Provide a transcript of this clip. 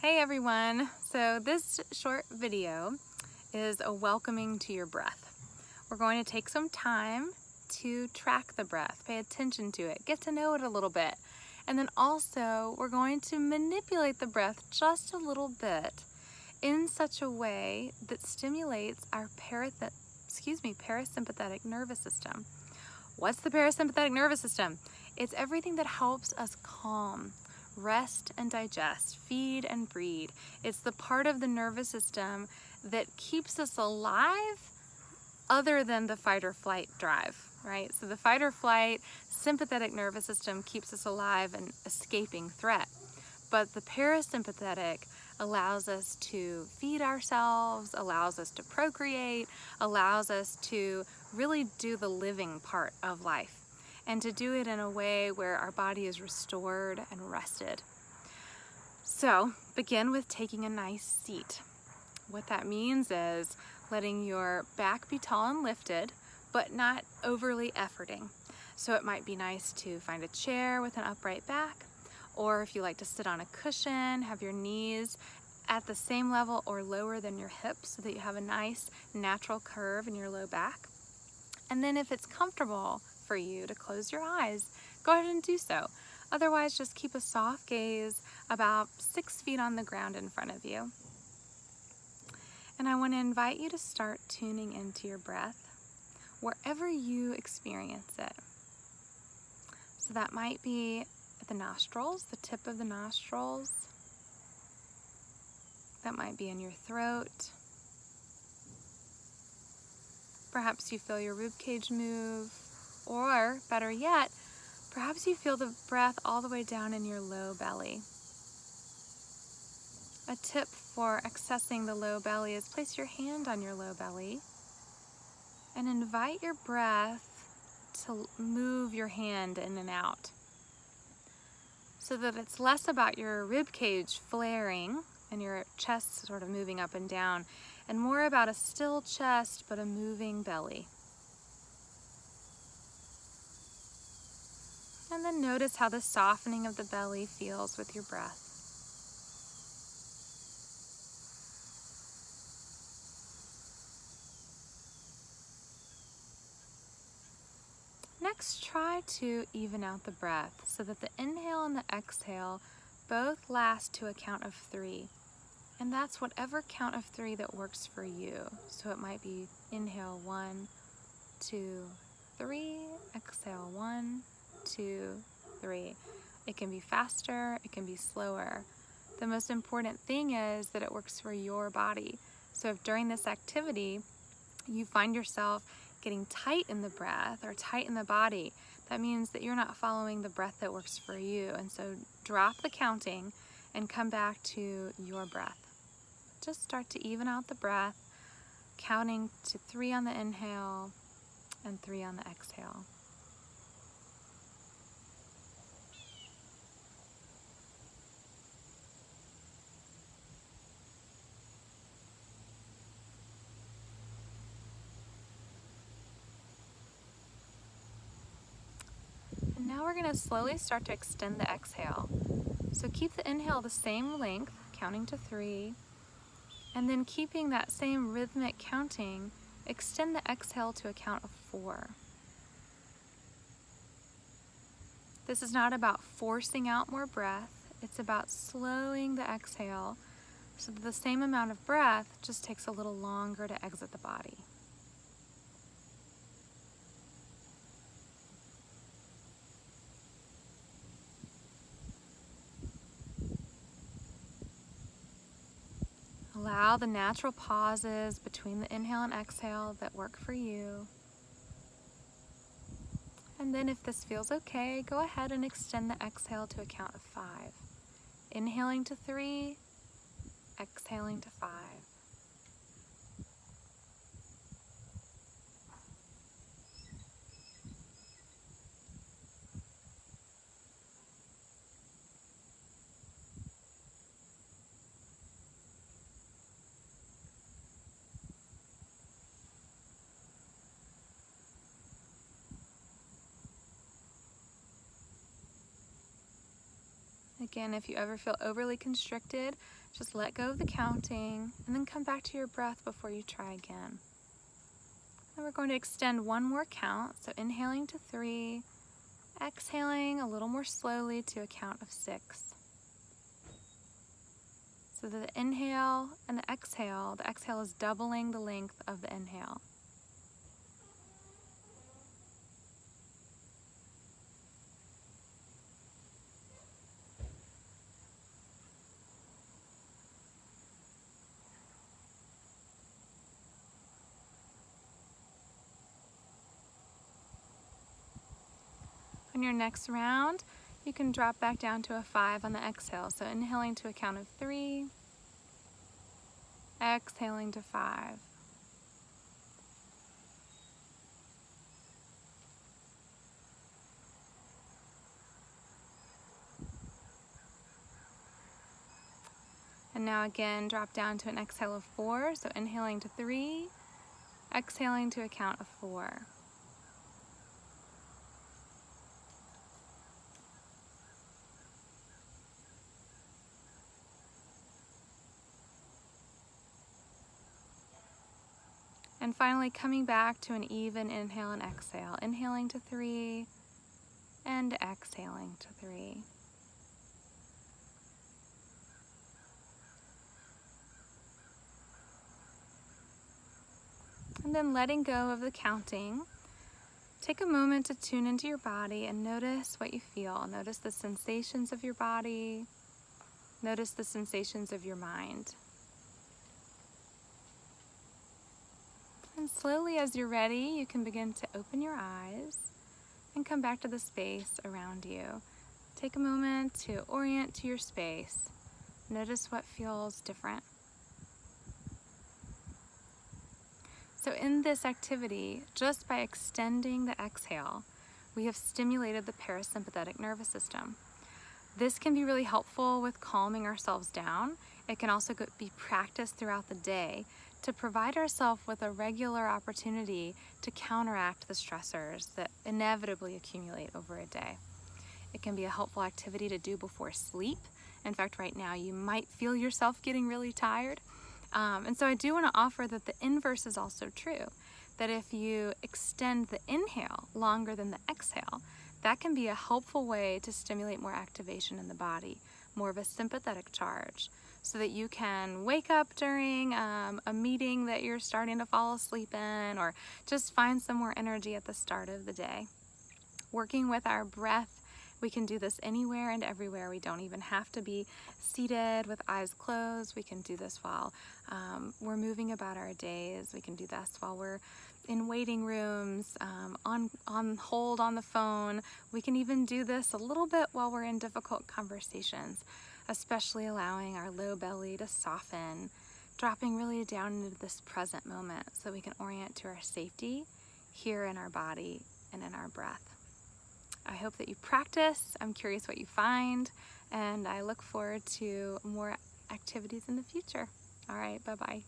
Hey everyone! So this short video is a welcoming to your breath. We're going to take some time to track the breath, pay attention to it, get to know it a little bit. And then also we're going to manipulate the breath just a little bit in such a way that stimulates our parasympathetic nervous system. What's the parasympathetic nervous system? It's everything that helps us calm, rest and digest, feed and breed. It's the part of the nervous system that keeps us alive other than the fight or flight drive, right? So the fight or flight sympathetic nervous system keeps us alive and escaping threat. But the parasympathetic allows us to feed ourselves, allows us to procreate, allows us to really do the living part of life, and to do it in a way where our body is restored and rested. So begin with taking a nice seat. What that means is letting your back be tall and lifted, but not overly efforting. So it might be nice to find a chair with an upright back, or if you like to sit on a cushion, have your knees at the same level or lower than your hips so that you have a nice natural curve in your low back. And then if it's comfortable for you to close your eyes, go ahead and do so. Otherwise, just keep a soft gaze about 6 feet on the ground in front of you. And I want to invite you to start tuning into your breath wherever you experience it. So that might be at the nostrils, the tip of the nostrils. That might be in your throat. Perhaps you feel your rib cage move, or better yet, perhaps you feel the breath all the way down in your low belly. A tip for accessing the low belly is place your hand on your low belly and invite your breath to move your hand in and out, so that it's less about your rib cage flaring and your chest sort of moving up and down, and more about a still chest but a moving belly. And then notice how the softening of the belly feels with your breath. Next, try to even out the breath so that the inhale and the exhale both last to a count of 3. And that's whatever count of 3 that works for you. So it might be inhale 1, 2, 3, exhale 1, 2, 3. It can be faster, it can be slower. The most important thing is that it works for your body. So if during this activity you find yourself getting tight in the breath or tight in the body, that means that you're not following the breath that works for you. And so drop the counting and come back to your breath. Just start to even out the breath, counting to 3 on the inhale and 3 on the exhale. And now we're going to slowly start to extend the exhale. So keep the inhale the same length, counting to 3, and then keeping that same rhythmic counting, extend the exhale to a count of 4. This is not about forcing out more breath, it's about slowing the exhale so that the same amount of breath just takes a little longer to exit the body. Allow the natural pauses between the inhale and exhale that work for you. And then if this feels okay, go ahead and extend the exhale to a count of 5. Inhaling to 3, exhaling to 5. Again, if you ever feel overly constricted, just let go of the counting and then come back to your breath before you try again. And we're going to extend one more count. So inhaling to 3, exhaling a little more slowly to a count of 6. So the inhale and the exhale is doubling the length of the inhale. On your next round, you can drop back down to a 5 on the exhale. So inhaling to a count of 3, exhaling to 5. And now again, drop down to an exhale of 4. So inhaling to 3, exhaling to a count of 4. And finally coming back to an even inhale and exhale. Inhaling to 3 and exhaling to 3. And then letting go of the counting. Take a moment to tune into your body and notice what you feel. Notice the sensations of your body. Notice the sensations of your mind. And slowly, as you're ready, you can begin to open your eyes and come back to the space around you. Take a moment to orient to your space. Notice what feels different. So in this activity, just by extending the exhale, we have stimulated the parasympathetic nervous system. This can be really helpful with calming ourselves down. It can also be practiced throughout the day to provide ourselves with a regular opportunity to counteract the stressors that inevitably accumulate over a day. It can be a helpful activity to do before sleep. In fact, right now you might feel yourself getting really tired. And so I do want to offer that the inverse is also true, that if you extend the inhale longer than the exhale, that can be a helpful way to stimulate more activation in the body, more of a sympathetic charge, so that you can wake up during a meeting that you're starting to fall asleep in, or just find some more energy at the start of the day. Working with our breath, we can do this anywhere and everywhere. We don't even have to be seated with eyes closed. We can do this while we're moving about our days. We can do this while we're in waiting rooms, on hold on the phone. We can even do this a little bit while we're in difficult conversations, especially allowing our low belly to soften, dropping really down into this present moment so we can orient to our safety here in our body and in our breath. I hope that you practice. I'm curious what you find, and I look forward to more activities in the future. All right, bye-bye.